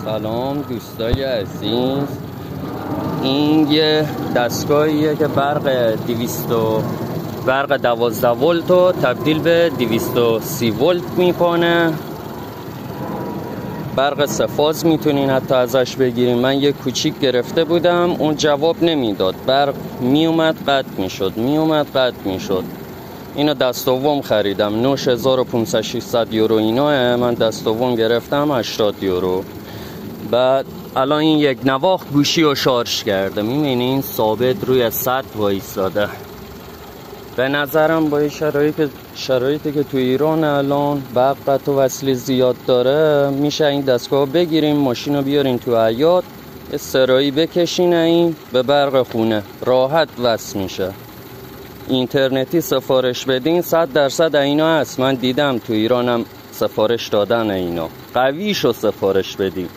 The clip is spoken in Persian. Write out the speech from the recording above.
سلام دوستای عزیز، این یه دستگاهیه که برق 12 ولت رو تبدیل به 230 ولت میکنه. برق سه‌فاز میتونین حتی ازش بگیرین. من یه کوچیک گرفته بودم، اون جواب نمیداد، برق میومد قطع میشد. اینو دست دوم خریدم، نوش 1500 یورو ایناه. من دست دوم گرفتم 80 یورو. بعد الان این یک نواخت گوشی رو شارژ کرده، میبینین ثابت روی سطح وایساده. به نظرم با شرایطی که تو ایران الان برق قطع و وصلی زیاد داره، میشه این دستگاه بگیریم، ماشین رو بیارین تو حیاط، استرایی بکشین این به برق خونه، راحت وصل میشه. اینترنتی سفارش بدین 100% اینا هست. من دیدم تو ایرانم سفارش دادن اینا. قویشو سفارش بدین.